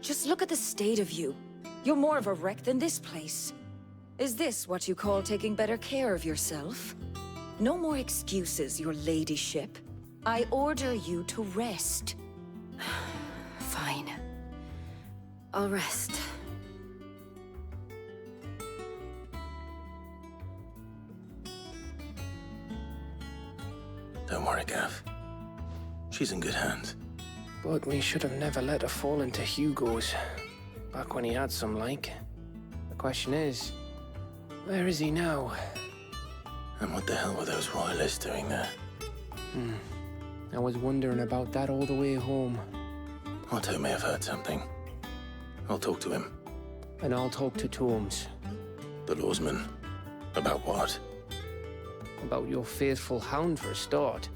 Just look at the state of you. You're more of a wreck than this place. Is this what you call taking better care of yourself? No more excuses, your ladyship. I order you to rest. Fine. I'll rest. Don't worry, Gav. She's in good hands. But we should have never let her fall into Hugo's. Back when he had some like. The question is, where is he now? And what the hell were those royalists doing there? I was wondering about that all the way home. Otto may have heard something. I'll talk to him. And I'll talk to Tomes. The lawsman. About what? About your faithful hound for a start.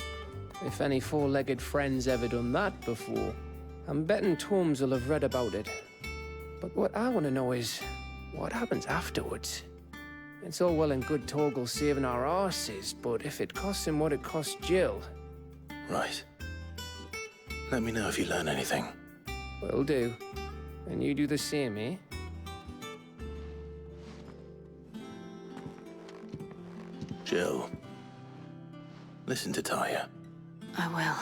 If any four-legged friend's ever done that before, I'm betting Tomes will have read about it. But what I want to know is, what happens afterwards? It's all well and good Torgal saving our arses, but if it costs him what it cost Jill... Right. Let me know if you learn anything. Will do. And you do the same, eh? Jill. Listen to Taya. I will.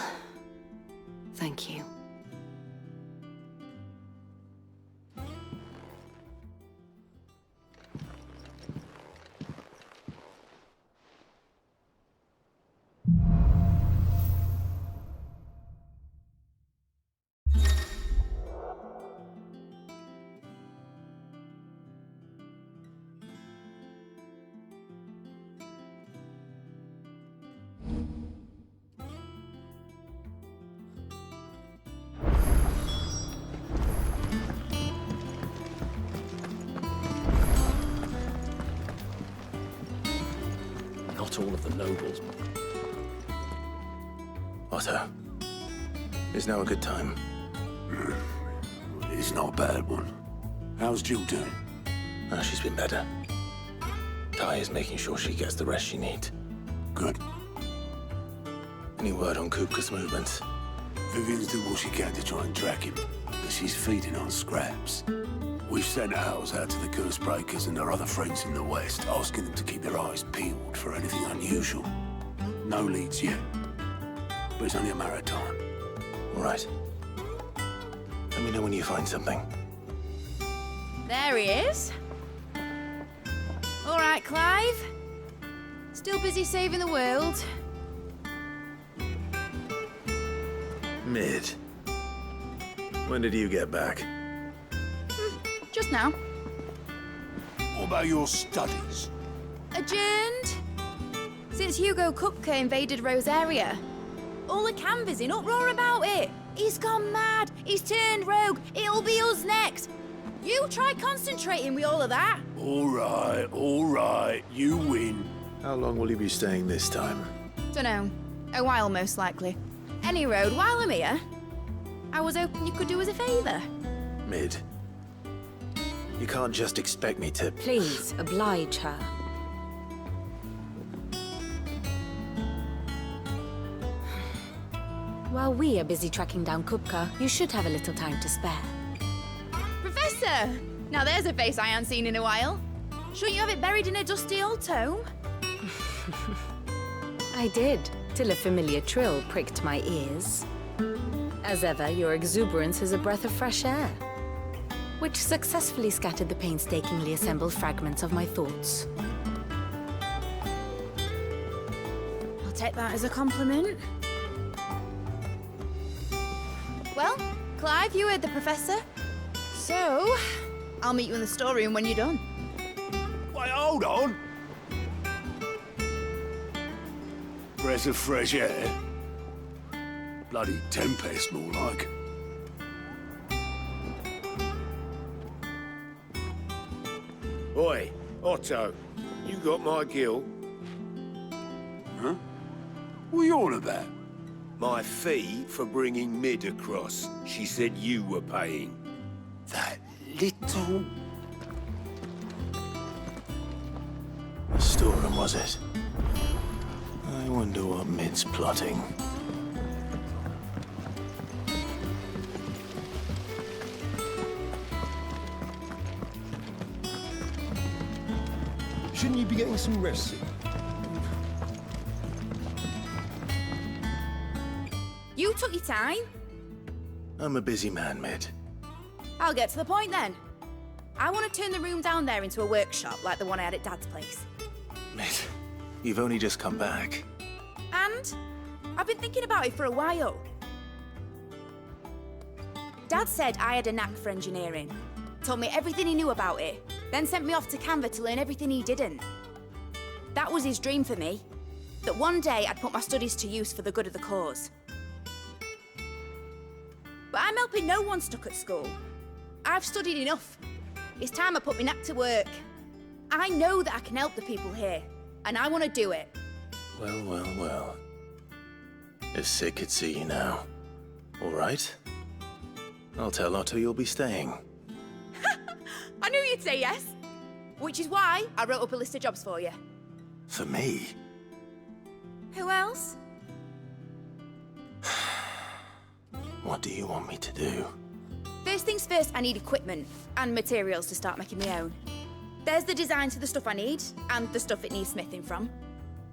Thank you. Not all of the nobles. Otto. Is now a good time? It's not a bad one. How's Jill doing? Oh, she's been better. Taya's making sure she gets the rest she needs. Good. Any word on Kupka's movements? Vivian's doing what she can to try and track him, but she's feeding on scraps. We've sent ours out to the Cursebreakers and their other friends in the West, asking them to keep their eyes peeled for anything unusual. No leads yet, but it's only a matter of time. All right. Let me know when you find something. There he is. All right, Clive. Still busy saving the world. Mid. When did you get back? Just now. What about your studies? Adjourned. Since Hugo Kupka invaded Rosaria. All the canvass in uproar about it. He's gone mad. He's turned rogue. It'll be us next. You try concentrating with all of that. All right. You win. How long will you be staying this time? Dunno. A while, most likely. Any road, while I'm here, I was hoping you could do us a favour. Mid. You can't just expect me to... Please, oblige her. While we are busy tracking down Kupka, you should have a little time to spare. Professor! Now there's a face I haven't seen in a while. Shouldn't you have it buried in a dusty old tome? I did, till a familiar trill pricked my ears. As ever, your exuberance is a breath of fresh air, which successfully scattered the painstakingly assembled fragments of my thoughts. I'll take that as a compliment. Well, Clive, you heard the professor. So, I'll meet you in the storeroom when you're done. Wait, hold on. Breath of fresh air. Bloody tempest, more like. Oi, Otto, you got my gill? Huh? What are you on about? My fee for bringing Mid across. She said you were paying. That little... The storeroom, was it? I wonder what Mid's plotting. you be getting some rest soon? You took your time. I'm a busy man, Mid. I'll get to the point then. I want to turn the room down there into a workshop like the one I had at Dad's place. Mid, you've only just come back. And I've been thinking about it for a while. Dad said I had a knack for engineering. Told me everything he knew about it, then sent me off to Canva to learn everything he didn't. That was his dream for me. That one day I'd put my studies to use for the good of the cause. But I'm helping no one stuck at school. I've studied enough. It's time I put my knack to work. I know that I can help the people here, and I want to do it. Well, well, well. If Sid could see you now. All right. I'll tell Otto you'll be staying. I knew you'd say yes. Which is why I wrote up a list of jobs for you. For me? Who else? What do you want me to do? First things first, I need equipment and materials to start making my own. There's the designs for the stuff I need, and the stuff it needs smithing from.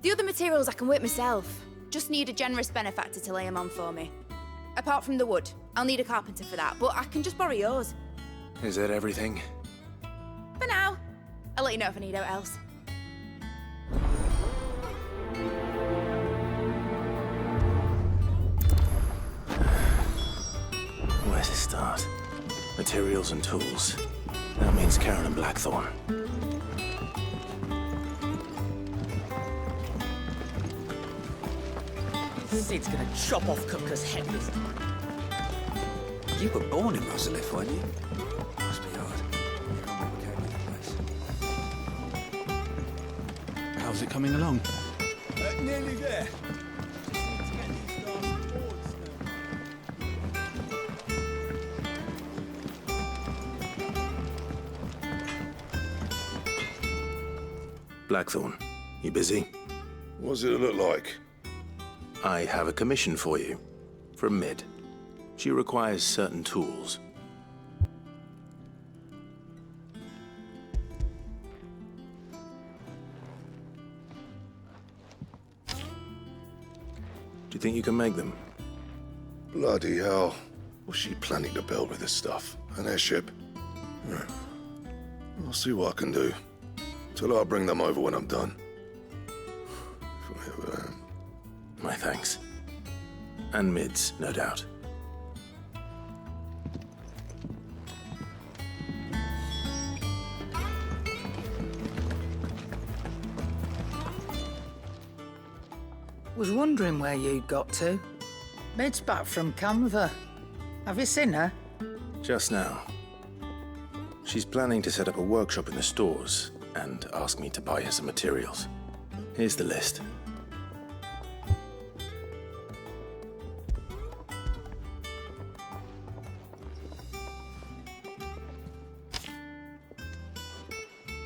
The other materials I can work myself. Just need a generous benefactor to lay them on for me. Apart from the wood, I'll need a carpenter for that, but I can just borrow yours. Is that everything? For now. I'll let you know if I need out else. Where to start? Materials and tools. That means Karen and Blackthorn. Sid's gonna chop off Cooker's head this time. You were born in Rosalith, weren't you? Must be hard. How's it coming along? Nearly there. Blackthorn, you busy? What's it look like? I have a commission for you. From Mid. She requires certain tools. Do you think you can make them? Bloody hell. What's she planning to build with this stuff? An airship? I'll see what I can do. Till I'll bring them over when I'm done. If I ever am. My thanks. And Mid's, no doubt. Was wondering where you'd got to. Mid's back from Canva. Have you seen her? Just now. She's planning to set up a workshop in the stores and ask me to buy her some materials. Here's the list.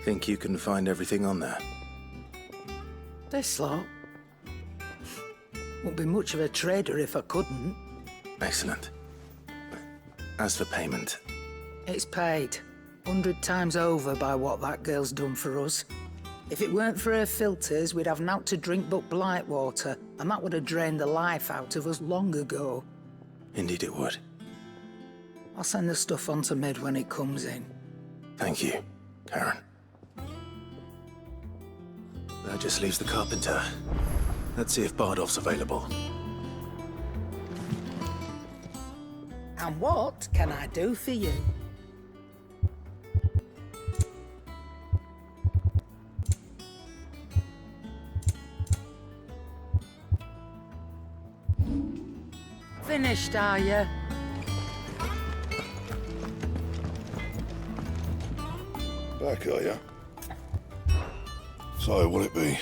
Think you can find everything on there? This lot. Wouldn't be much of a trader if I couldn't. Excellent. As for payment, It's paid 100 times over by what that girl's done for us. If it weren't for her filters, we'd have naught to drink but blight water, and that would have drained the life out of us long ago. indeed it would. I'll send the stuff on to Mid when it comes in. Thank you, Karen. That just leaves the carpenter. Let's see if Bardolph's available. And what can I do for you? Finished, are you? Back, are ya? So, will it be?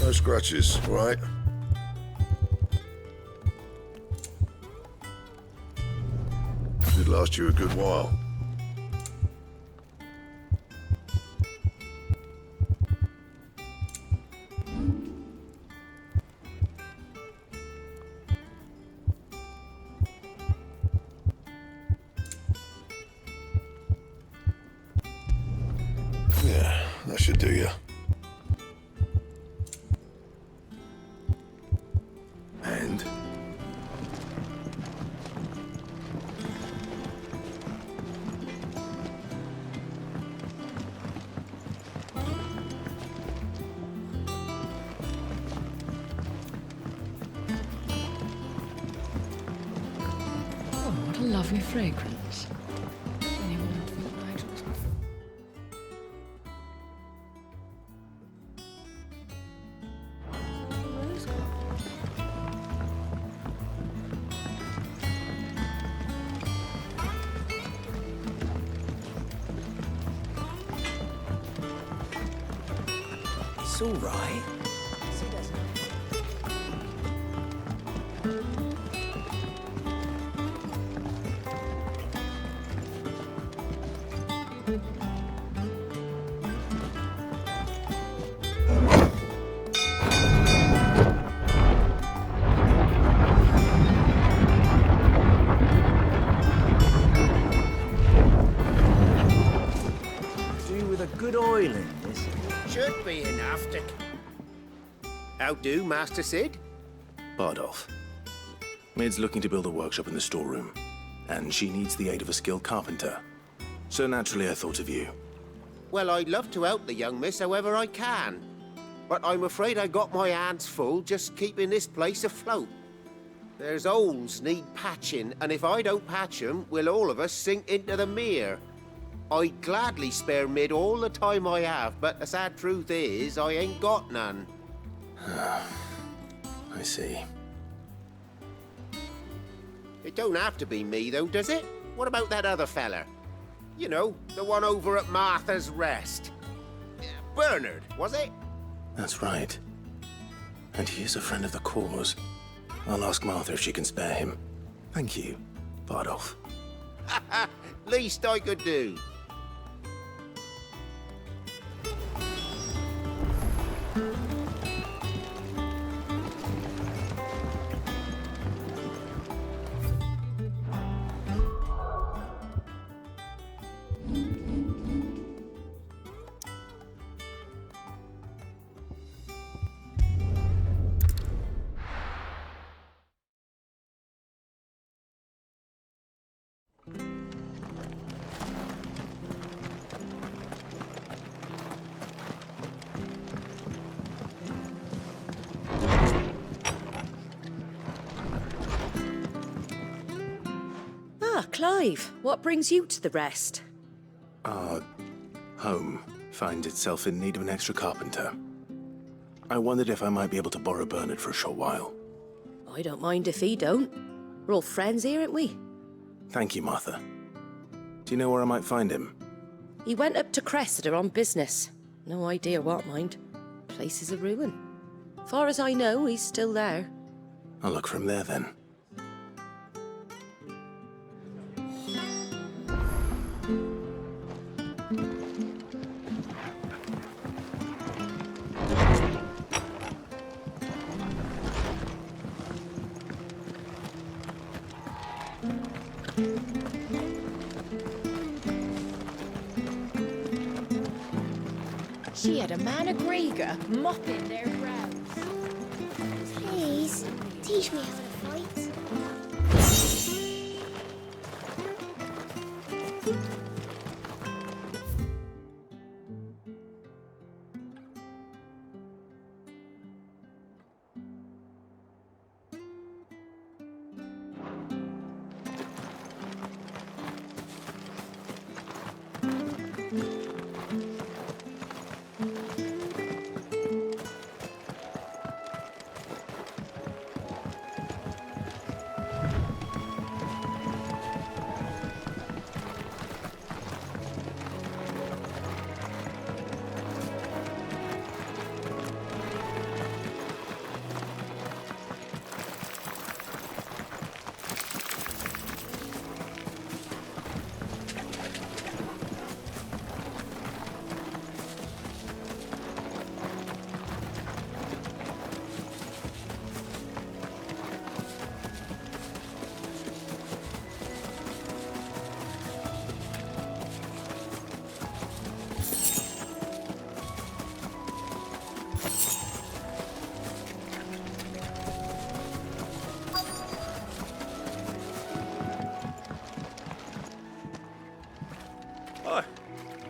No scratches, right? Did last you a good while. should do you. And? Oh, what a lovely fragrance. Anyone think Nigel's... Rose garden. It's all right. Do with a good oil in this. Should be enough to... How do, Master Sid? Bardolph. Mid's looking to build a workshop in the storeroom, and she needs the aid of a skilled carpenter. So naturally I thought of you. Well, I'd love to help the young miss however I can. But I'm afraid I got my hands full just keeping this place afloat. There's holes need patching, and if I don't patch them, we'll all of us sink into the mere. I'd gladly spare Mid all the time I have, but the sad truth is, I ain't got none. I see. It don't have to be me, though, does it? What about that other fella? You know, the one over at Martha's Rest. Bernard, was it? That's right. And he is a friend of the cause. I'll ask Martha if she can spare him. Thank you, Bardolph. Least I could do. Clive, what brings you to the Rest? Our home finds itself in need of an extra carpenter. I wondered if I might be able to borrow Bernard for a short while. I don't mind if he don't. We're all friends here, aren't we? Thank you, Martha. Do you know where I might find him? He went up to Cressida on business. No idea what, mind. Place is a ruin. Far as I know, he's still there. I'll look for him there then. She had a man of Grieger mopping their brows. Please, teach me how to fight.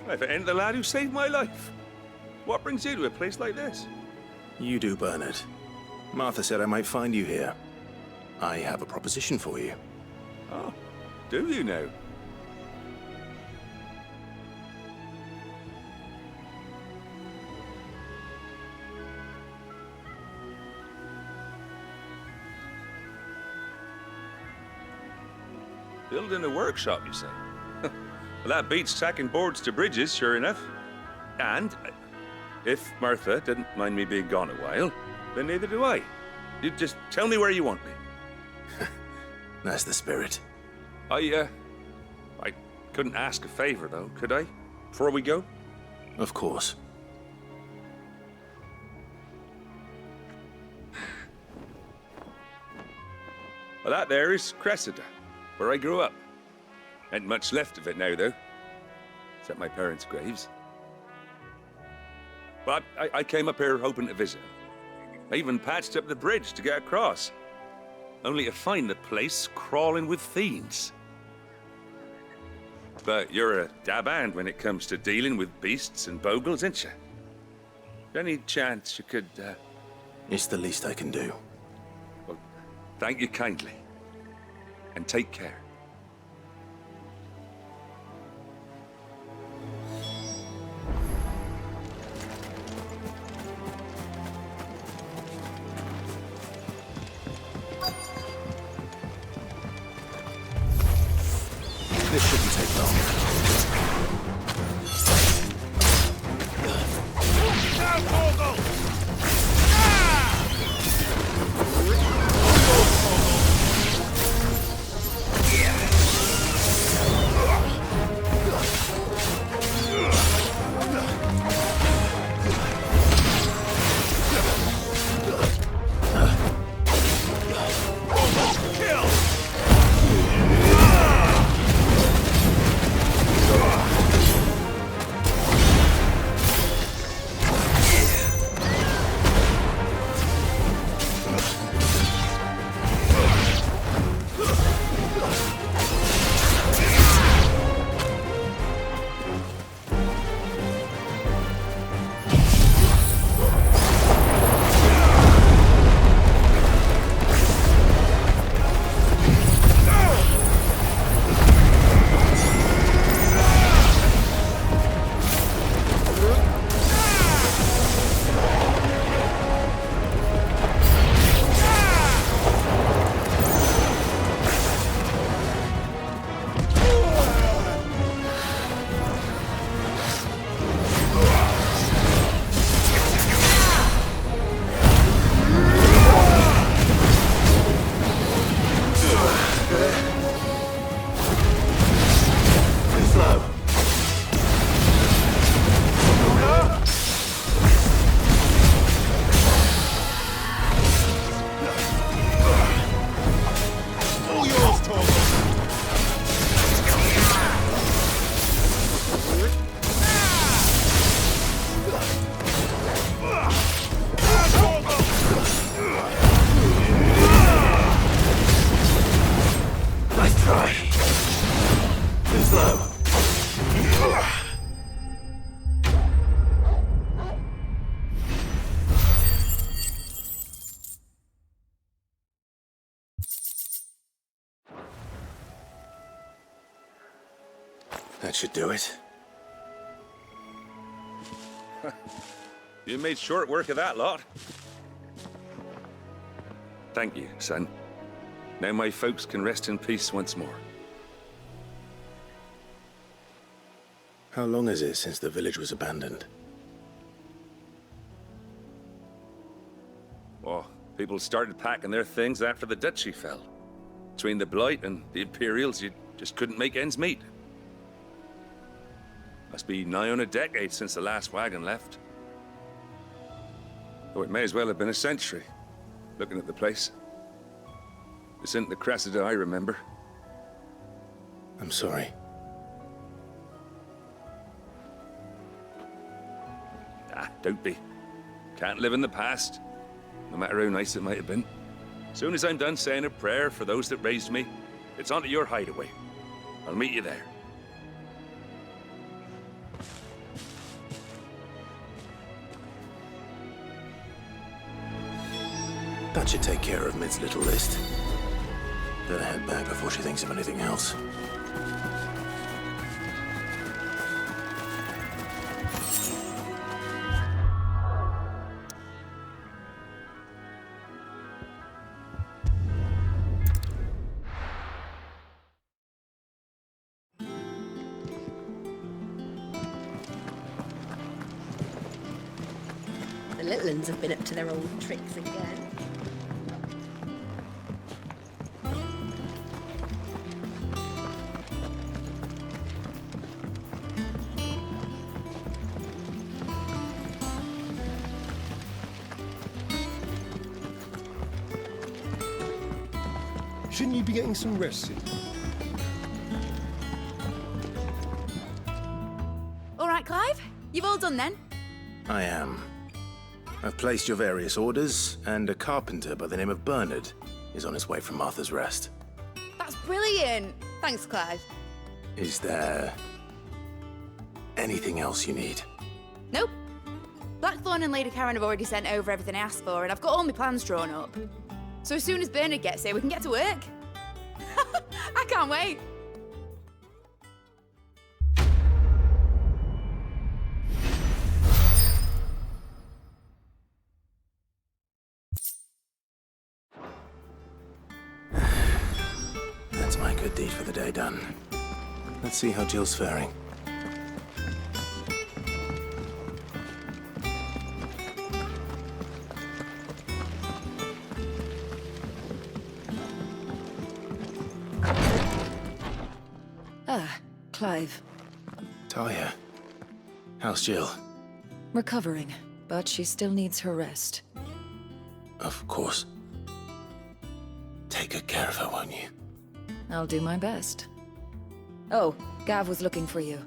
If it ain't the lad who saved my life. What brings you to a place like this? You do, Bernard. Martha said I might find you here. I have a proposition for you. Oh, do you now? Building a workshop, you say? Well, that beats stacking boards to bridges, sure enough. And if Martha didn't mind me being gone a while, then neither do I. You just tell me where you want me. That's the spirit. I couldn't ask a favor, though, could I? Before we go? Of course. Well, that there is Cressida, where I grew up. Ain't much left of it now, though. Except my parents' graves. But I came up here hoping to visit. I even patched up the bridge to get across. Only to find the place crawling with fiends. But you're a dab hand when it comes to dealing with beasts and bogles, ain't you? Any chance you could, It's the least I can do. Well, thank you kindly. And take care. This shouldn't take long. That should do it. You made short work of that lot. Thank you, son. Now my folks can rest in peace once more. How long is it since the village was abandoned? Oh, people started packing their things after the duchy fell. Between the Blight and the Imperials, you just couldn't make ends meet. Must be nigh on a decade since the last wagon left. Though it may as well have been a century, looking at the place. This isn't the Cressida I remember. I'm sorry. Ah, don't be. Can't live in the past, no matter how nice it might have been. Soon as I'm done saying a prayer for those that raised me, it's onto your hideaway. I'll meet you there. That should take care of Mid's little list. Better head back before she thinks of anything else. The little uns have been up to their old tricks again. Shouldn't you be getting some rest soon? All right, Clive. You've all done then? I am. I've placed your various orders, and a carpenter by the name of Bernard is on his way from Martha's Rest. That's brilliant. Thanks, Clive. Is there anything else you need? Nope. Blackthorn and Lady Karen have already sent over everything I asked for, and I've got all my plans drawn up. So as soon as Bernard gets here, we can get to work. I can't wait. That's my good deed for the day done. Let's see how Jill's faring. Ah, Clive. Talia, how's Jill? Recovering, but she still needs her rest. Of course. Take good care of her, won't you? I'll do my best. Oh, Gav was looking for you.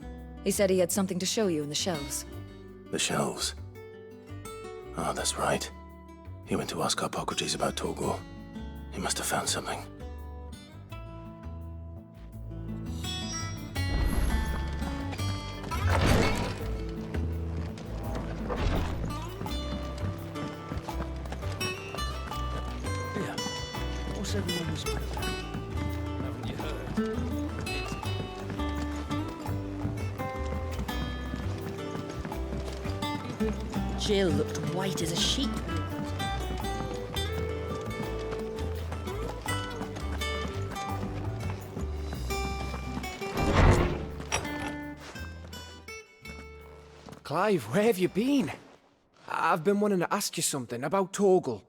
He said he had something to show you in the shelves. The shelves. Oh, that's right. He went to ask Harpocrates about Torgor. He must have found something. Yeah. What's everyone whispering about? Haven't you heard? Jill looked white as a sheet. Clive, where have you been? I've been wanting to ask you something about Torgal.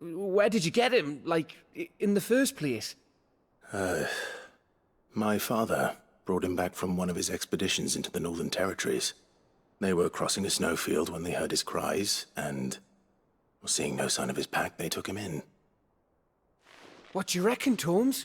Where did you get him, like, in the first place? My father brought him back from one of his expeditions into the Northern Territories. They were crossing a snowfield when they heard his cries, and seeing no sign of his pack, they took him in. What do you reckon, Torms?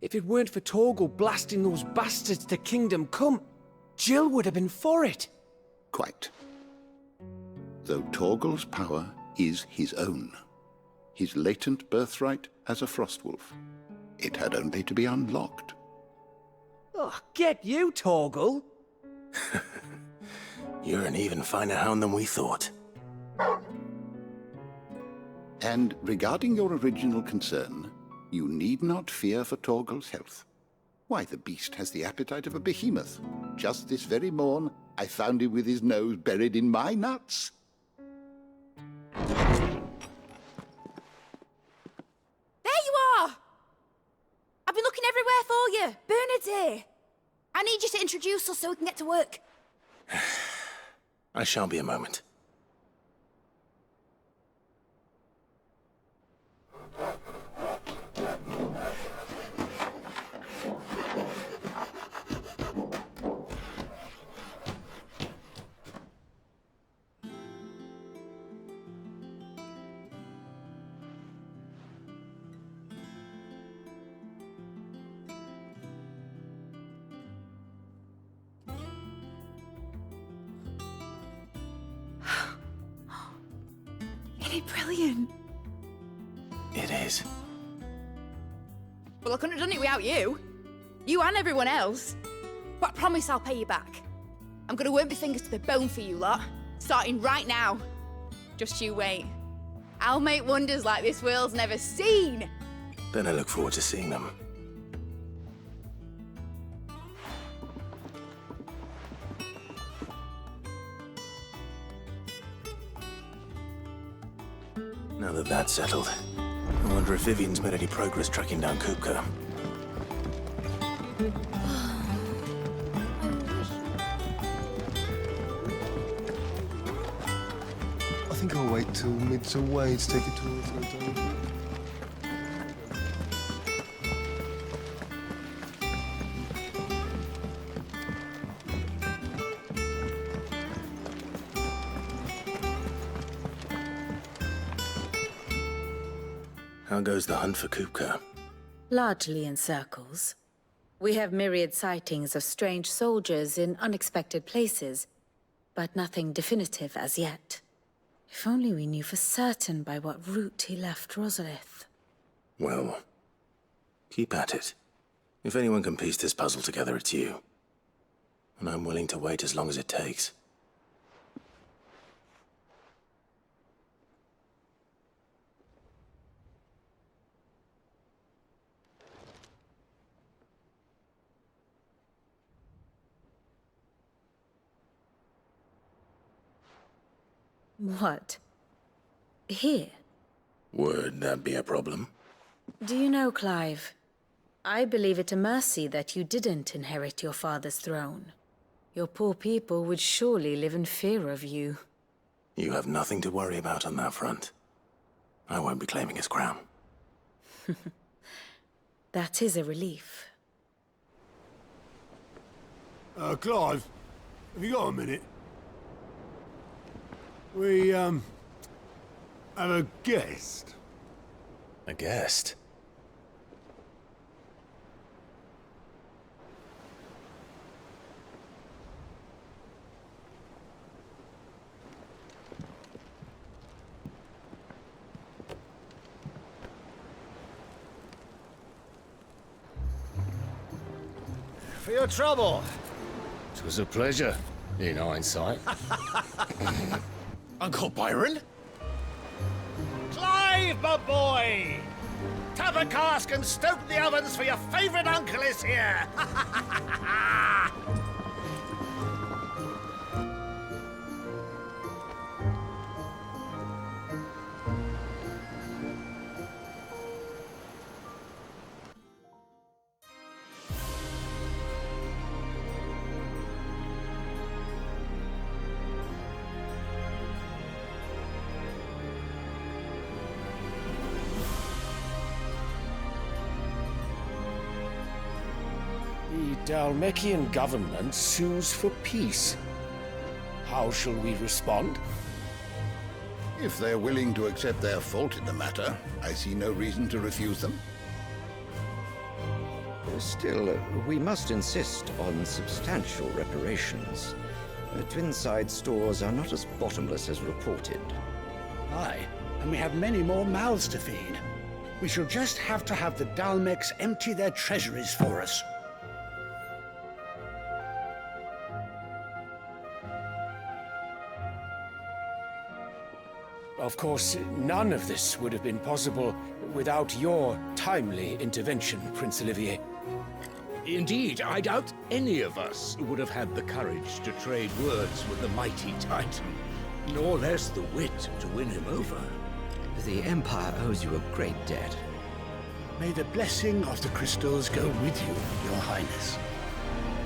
If it weren't for Torgal blasting those bastards to Kingdom Come, Jill would have been for it. Quite. Though Torgal's power is his own, his latent birthright as a Frostwolf. It had only to be unlocked. Oh, get you, Torgal! You're an even finer hound than we thought. And regarding your original concern, you need not fear for Torgal's health. Why, the beast has the appetite of a behemoth. Just this very morn, I found him with his nose buried in my nuts. There you are! I've been looking everywhere for you. Bernard's here. I need you to introduce us so we can get to work. I shan't be a moment. Isn't it brilliant? It is. Well, I couldn't have done it without you. You and everyone else. But I promise I'll pay you back. I'm gonna work my fingers to the bone for you lot, starting right now. Just you wait. I'll make wonders like this world's never seen. Then I look forward to seeing them. Now that that's settled, I wonder if Vivian's made any progress tracking down Kupka. I think I'll wait till mid's away to take it towards the dome. How goes the hunt for Kupka? Largely in circles. We have myriad sightings of strange soldiers in unexpected places, but nothing definitive as yet. If only we knew for certain by what route he left Rosalith. Well, keep at it. If anyone can piece this puzzle together, it's you. And I'm willing to wait as long as it takes. What? Here? Would that be a problem? Do you know, Clive? I believe it a mercy that you didn't inherit your father's throne. Your poor people would surely live in fear of you. You have nothing to worry about on that front. I won't be claiming his crown. That is a relief. Clive, have you got a minute? We, have a guest. A guest? For your trouble. It was a pleasure, in hindsight. Uncle Byron? Clive, my boy! Tap a cask and stoke the ovens for your favourite uncle is here! The Dalmekian government sues for peace. How shall we respond? If they're willing to accept their fault in the matter, I see no reason to refuse them. Still, we must insist on substantial reparations. Twinside stores are not as bottomless as reported. Aye, and we have many more mouths to feed. We shall just have to have the Dalmecs empty their treasuries for us. Of course, none of this would have been possible without your timely intervention, Prince Olivier. Indeed, I doubt any of us would have had the courage to trade words with the mighty Titan, nor less the wit to win him over. The Empire owes you a great debt. May the blessing of the crystals go with you, Your Highness.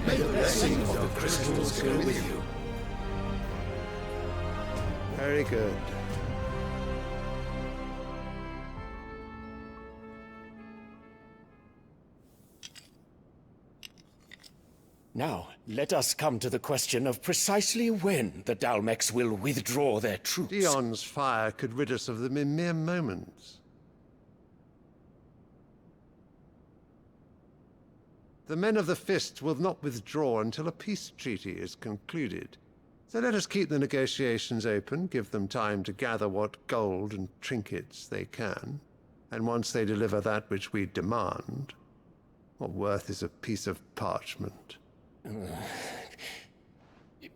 May the blessing of the crystals go with you. Very good. Now, let us come to the question of precisely when the Dalmex will withdraw their troops. Dion's fire could rid us of them in mere moments. The men of the Fist will not withdraw until a peace treaty is concluded. So let us keep the negotiations open, give them time to gather what gold and trinkets they can, and once they deliver that which we demand, what worth is a piece of parchment?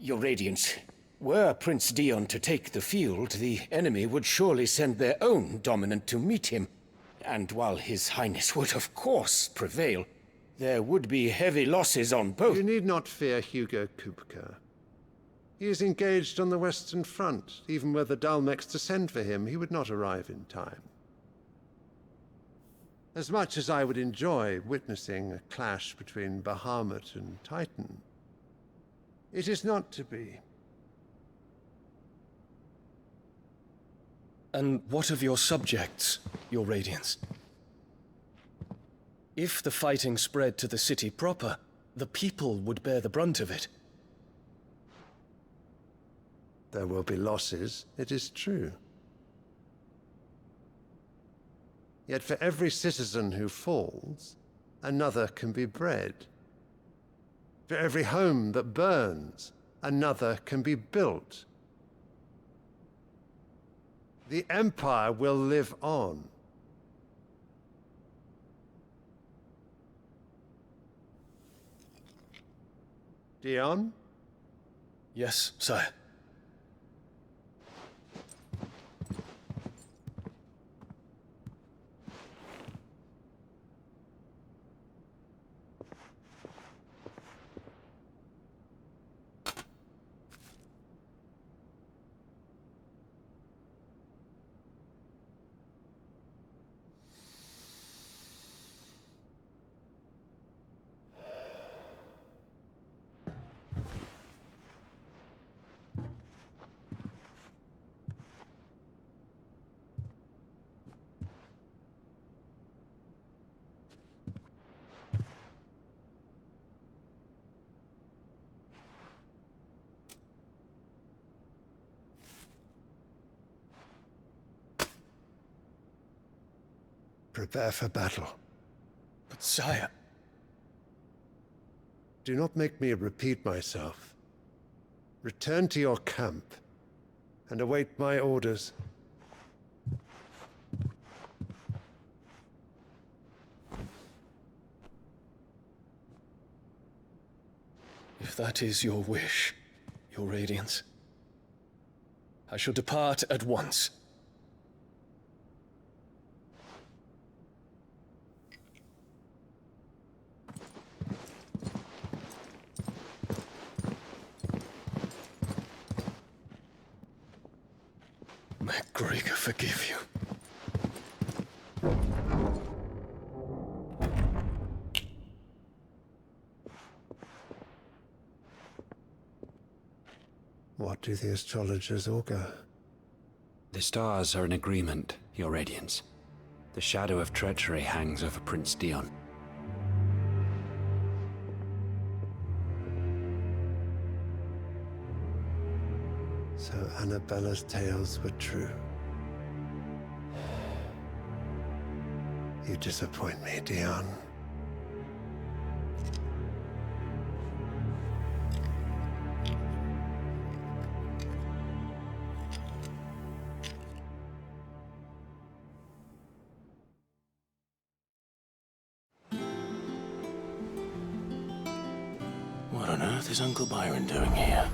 Your Radiance, were Prince Dion to take the field, the enemy would surely send their own dominant to meet him. And while His Highness would of course prevail, there would be heavy losses on both. You need not fear Hugo Kupka. He is engaged on the Western Front. Even were the Dalmex to send for him, he would not arrive in time. As much as I would enjoy witnessing a clash between Bahamut and Titan, it is not to be. And what of your subjects, Your Radiance? If the fighting spread to the city proper, the people would bear the brunt of it. There will be losses, it is true. Yet for every citizen who falls, another can be bred. For every home that burns, another can be built. The Empire will live on. Dion? Yes, sire. Prepare for battle. But sire... Do not make me repeat myself. Return to your camp and await my orders. If that is your wish, Your Radiance, I shall depart at once. May Gregor forgive you. What do the astrologers augur? The stars are in agreement, Your Radiance. The shadow of treachery hangs over Prince Dion. So Annabella's tales were true. You disappoint me, Dion. What on earth is Uncle Byron doing here?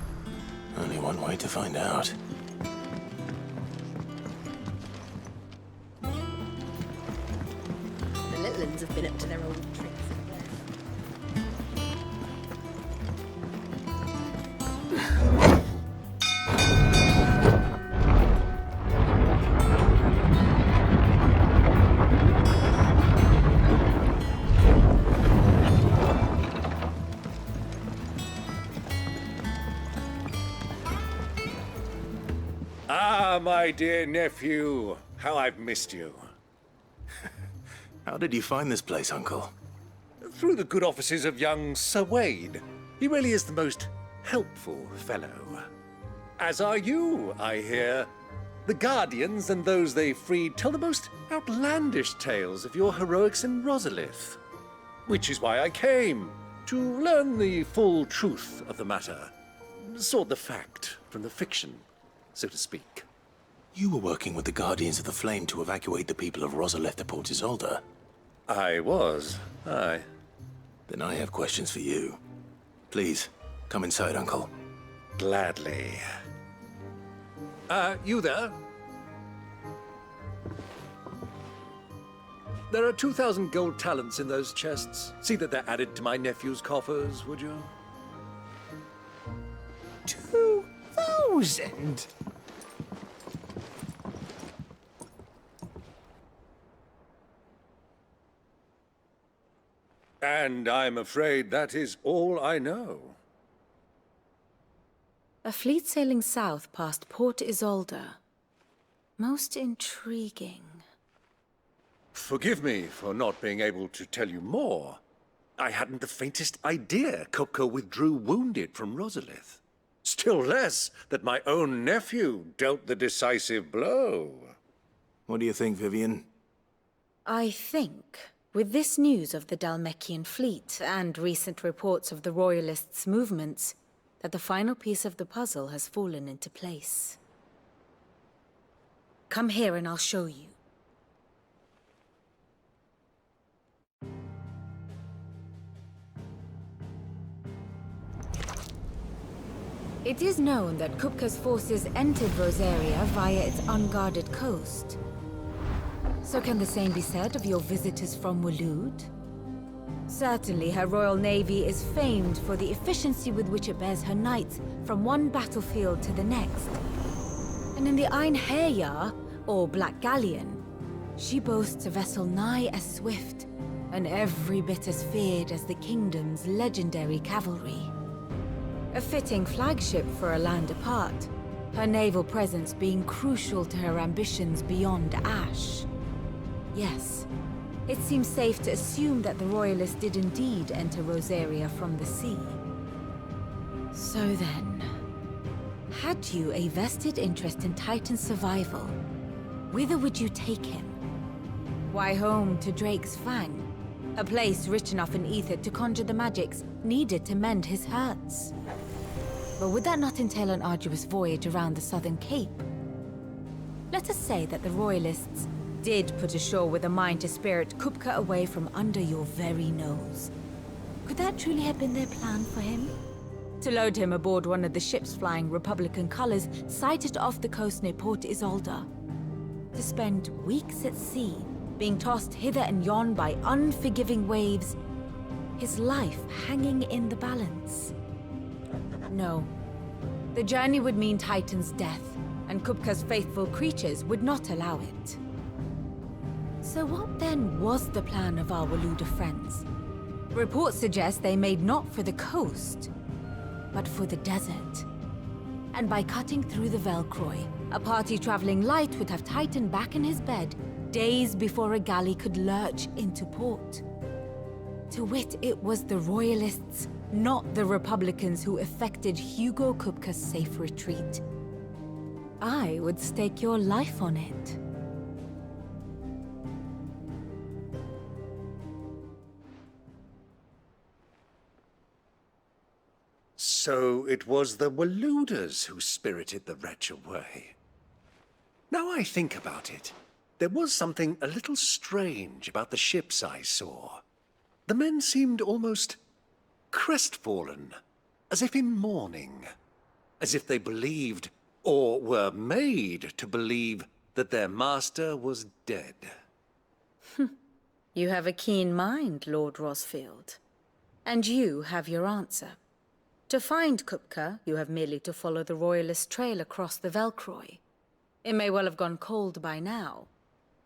Only one way to find out. Ah, my dear nephew, how I've missed you. How did you find this place, Uncle? Through the good offices of young Sir Wade. He really is the most helpful fellow. As are you, I hear. The Guardians and those they freed tell the most outlandish tales of your heroics in Rosalith. Which is why I came, to learn the full truth of the matter. Sort the fact from the fiction, so to speak. You were working with the Guardians of the Flame to evacuate the people of Rosalith to Port Isolde. I was, aye. Then I have questions for you. Please, come inside, Uncle. Gladly. You there? There are 2,000 gold talents in those chests. See that they're added to my nephew's coffers, would you? 2,000? And I'm afraid that is all I know. A fleet sailing south past Port Isolde. Most intriguing. Forgive me for not being able to tell you more. I hadn't the faintest idea Kupka withdrew wounded from Rosalith. Still less that my own nephew dealt the decisive blow. What do you think, Vivian? I think, with this news of the Dalmekian fleet and recent reports of the Royalists' movements, that the final piece of the puzzle has fallen into place. Come here and I'll show you. It is known that Kupka's forces entered Rosaria via its unguarded coast. So can the same be said of your visitors from Waloed? Certainly, her Royal Navy is famed for the efficiency with which it bears her knights from one battlefield to the next. And in the Einherjar, or Black Galleon, she boasts a vessel nigh as swift and every bit as feared as the kingdom's legendary cavalry. A fitting flagship for a land apart, her naval presence being crucial to her ambitions beyond Ash. Yes, it seems safe to assume that the Royalists did indeed enter Rosaria from the sea. So then, had you a vested interest in Titan's survival, whither would you take him? Why, home to Drake's Fang, a place rich enough in ether to conjure the magics needed to mend his hurts. But would that not entail an arduous voyage around the southern cape? Let us say that the Royalists did put ashore with a mind to spirit Kupka away from under your very nose. Could that truly have been their plan for him? To load him aboard one of the ships flying Republican colors sighted off the coast near Port Isolde. To spend weeks at sea, being tossed hither and yon by unforgiving waves, his life hanging in the balance. No. The journey would mean Titan's death, and Kupka's faithful creatures would not allow it. So what then was the plan of our Waluda friends? Reports suggest they made not for the coast, but for the desert. And by cutting through the Velcroy, a party traveling light would have Titan back in his bed days before a galley could lurch into port. To wit, it was the Royalists, not the Republicans, who effected Hugo Kupka's safe retreat. I would stake your life on it. So it was the Waludas who spirited the wretch away. Now I think about it, there was something a little strange about the ships I saw. The men seemed almost crestfallen, as if in mourning, as if they believed, or were made to believe, that their master was dead. You have a keen mind, Lord Rosfield. And you have your answer. To find Kupka, you have merely to follow the Royalist trail across the Velcroy. It may well have gone cold by now,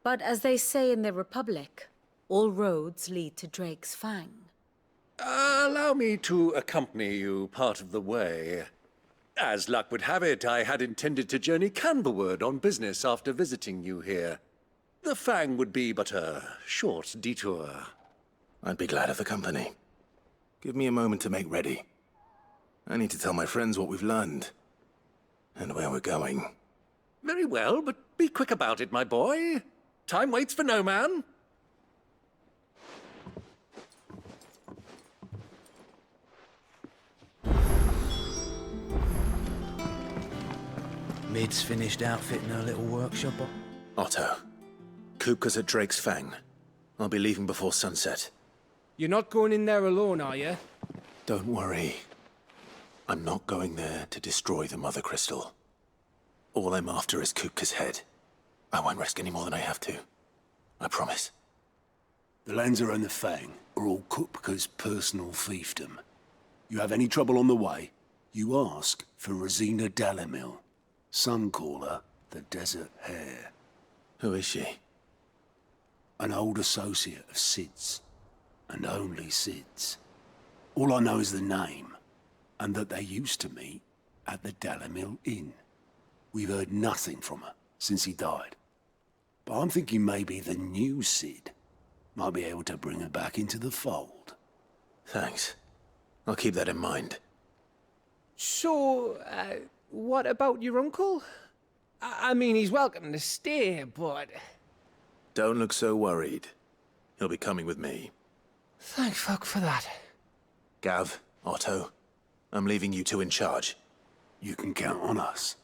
but as they say in the Republic, all roads lead to Drake's Fang. Allow me to accompany you part of the way. As luck would have it, I had intended to journey Canberward on business after visiting you here. The Fang would be but a short detour. I'd be glad of the company. Give me a moment to make ready. I need to tell my friends what we've learned. And where we're going. Very well, but be quick about it, my boy. Time waits for no man. Mid's finished outfitting her little workshop. Otto, Kupka's at Drake's Fang. I'll be leaving before sunset. You're not going in there alone, are you? Don't worry. I'm not going there to destroy the Mother Crystal. All I'm after is Kupka's head. I won't risk any more than I have to. I promise. The Lanza and the Fang are all Kupka's personal fiefdom. You have any trouble on the way, you ask for Rosina Dalamil. Some call her the Desert Hare. Who is she? An old associate of Sid's. And only Sid's. All I know is the name, and that they used to meet at the Dalamil Inn. We've heard nothing from her since he died. But I'm thinking maybe the new Sid might be able to bring her back into the fold. Thanks. I'll keep that in mind. So, what about your uncle? I mean, he's welcome to stay, but... Don't look so worried. He'll be coming with me. Thank fuck for that. Gav, Otto, I'm leaving you two in charge. You can count on us.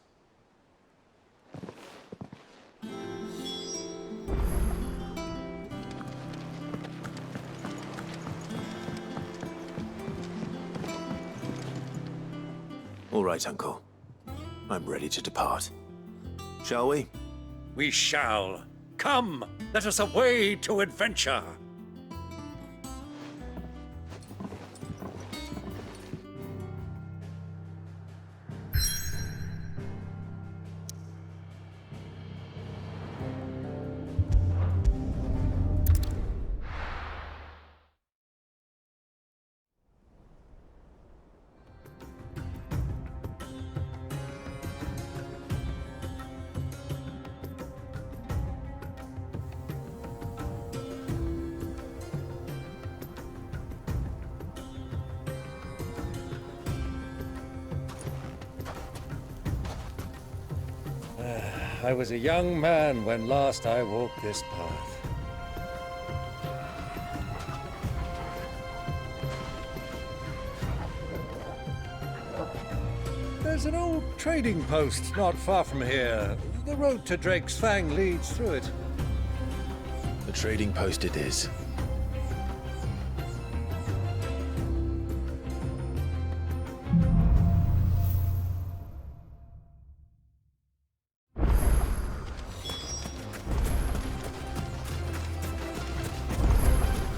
All right, Uncle. I'm ready to depart. Shall we? We shall. Come, let us away to adventure. I was a young man when last I walked this path. There's an old trading post not far from here. The road to Drake's Fang leads through it. The trading post it is.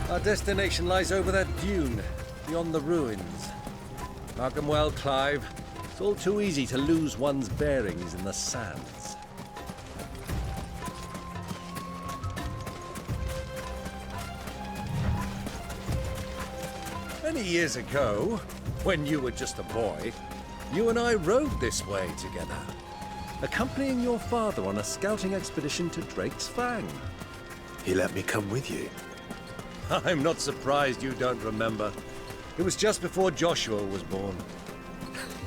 Our destination lies over that dune, beyond the ruins. Mark 'em well, Clive. It's all too easy to lose one's bearings in the sands. Many years ago, when you were just a boy, you and I rode this way together, accompanying your father on a scouting expedition to Drake's Fang. He let me come with you. I'm not surprised you don't remember. It was just before Joshua was born.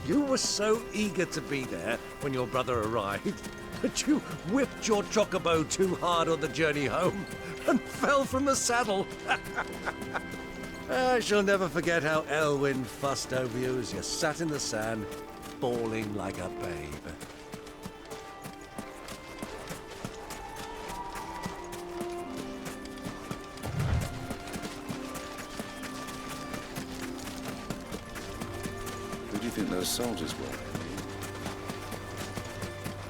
You were so eager to be there when your brother arrived that you whipped your chocobo too hard on the journey home and fell from the saddle. I shall never forget how Elwyn fussed over you as you sat in the sand, bawling like a babe. Who do you think those soldiers were?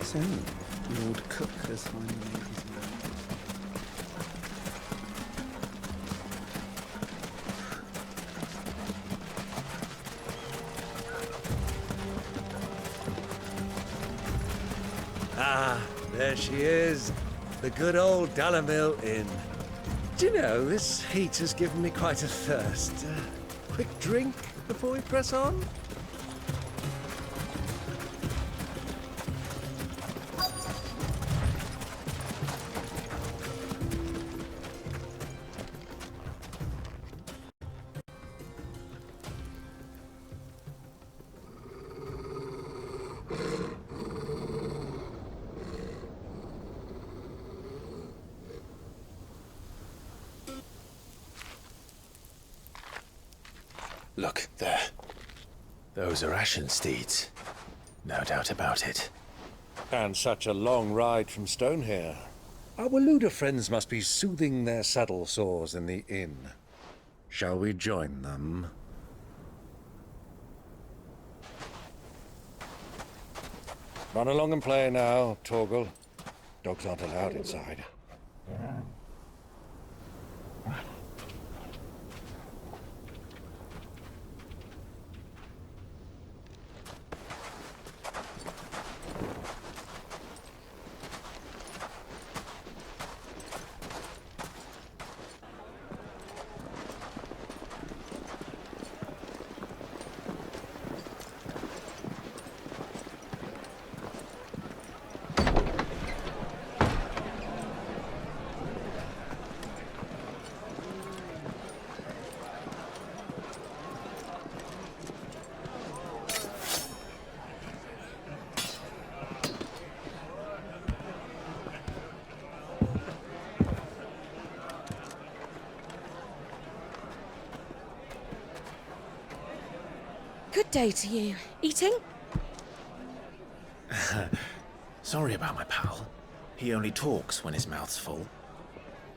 So, Lord Cook has finally made his mind. Ah, there she is. The good old Dalamil Inn. Do you know, this heat has given me quite a thirst. Quick drink before we press on? Look, there. Those are Ashen steeds. No doubt about it. And such a long ride from Stonehair. Our Luda friends must be soothing their saddle sores in the inn. Shall we join them? Run along and play now, Torgal. Dogs aren't allowed inside. Good day to you. Eating? Sorry about my pal. He only talks when his mouth's full.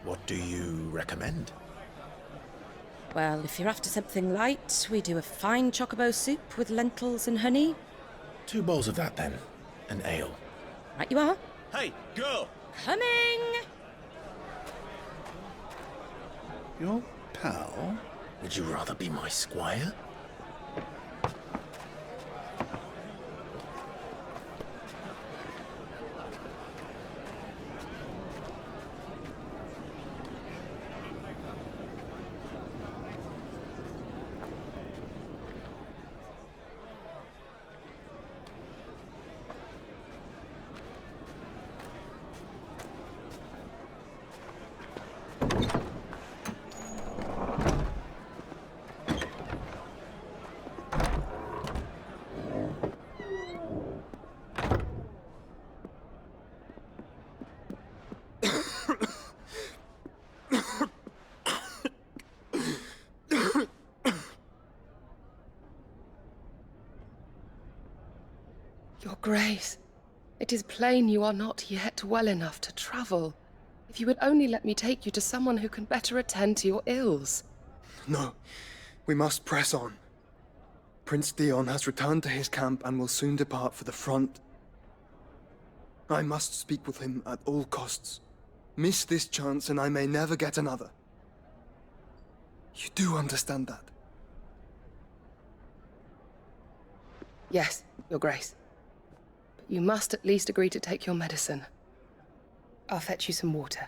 What do you recommend? Well, if you're after something light, we do a fine chocobo soup with lentils and honey. 2 bowls of that, then. An ale. Right you are. Hey, girl! Coming! Your pal? Would you rather be my squire? Your Grace, it is plain you are not yet well enough to travel. If you would only let me take you to someone who can better attend to your ills. No, we must press on. Prince Dion has returned to his camp and will soon depart for the front. I must speak with him at all costs. Miss this chance and I may never get another. You do understand that? Yes, Your Grace. But you must at least agree to take your medicine. I'll fetch you some water.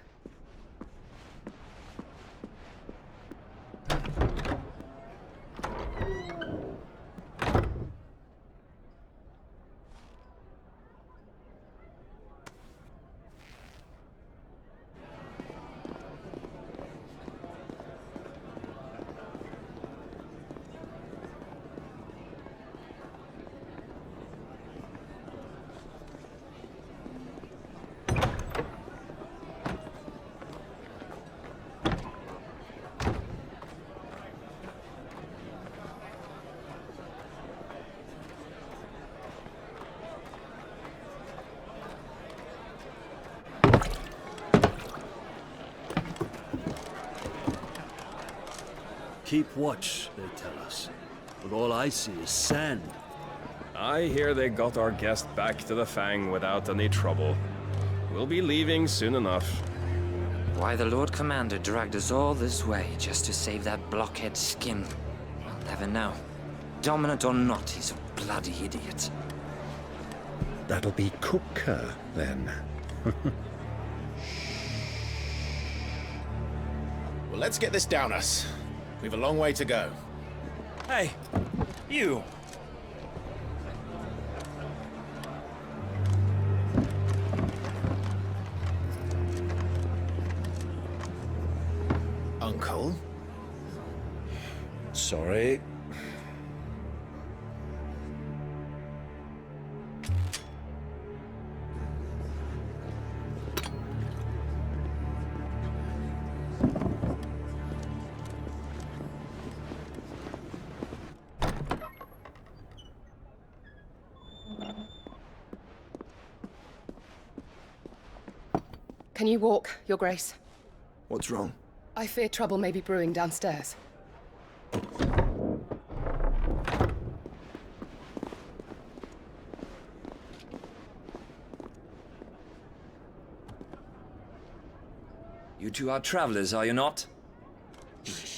Keep watch, they tell us. But all I see is sand. I hear they got our guest back to the Fang without any trouble. We'll be leaving soon enough. Why the Lord Commander dragged us all this way just to save that blockhead skin, I'll never know. Dominant or not, he's a bloody idiot. That'll be cooker, then. Well, let's get this down us. We've a long way to go. Hey, you! Uncle? Sorry. Can you walk, Your Grace? What's wrong? I fear trouble may be brewing downstairs. You two are travelers, are you not?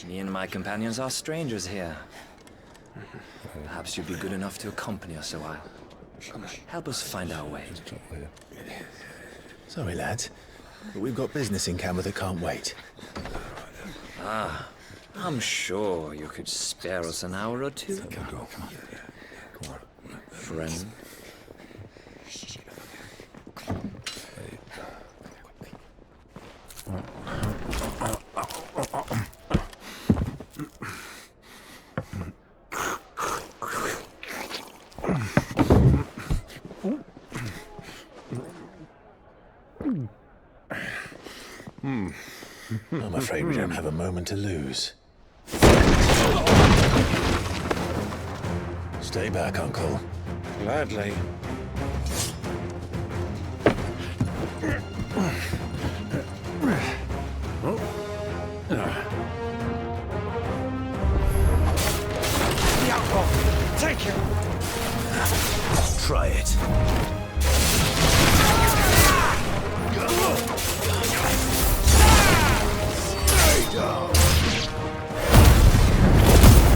Me and my companions are strangers here. Perhaps you'd be good enough to accompany us a while. Help us find our way. Sorry, lads, but we've got business in camera that can't wait. Ah, I'm sure you could spare us an hour or two. Come on. Friend. I'm afraid we don't have a moment to lose. Stay back, Uncle. Gladly. Take him! Try it.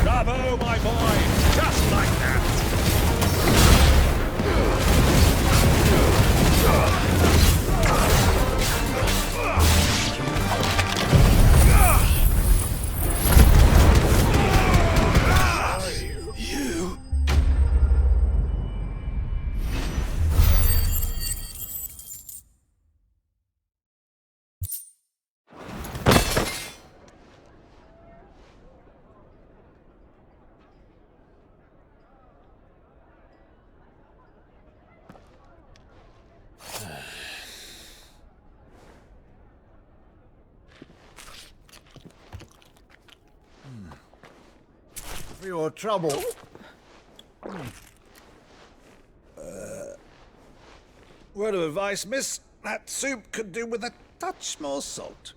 Bravo, my boy! Just like that! You? For your trouble. Word of advice, miss. That soup could do with a touch more salt.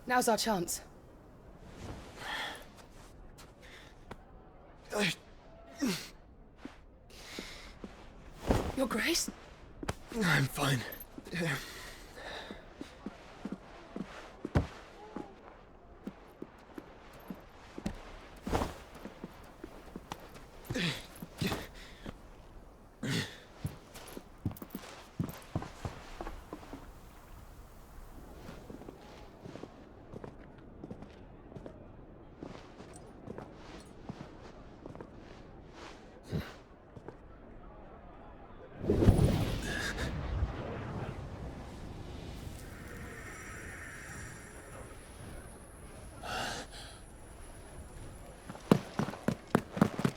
Now's our chance. Your Grace? I'm fine.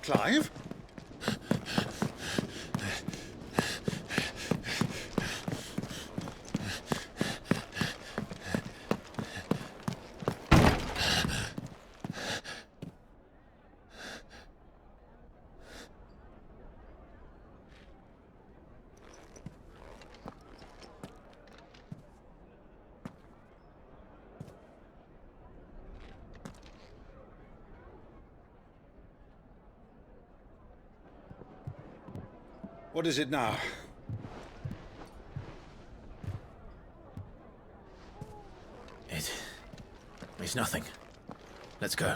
Clive? What is it now? It's nothing. Let's go.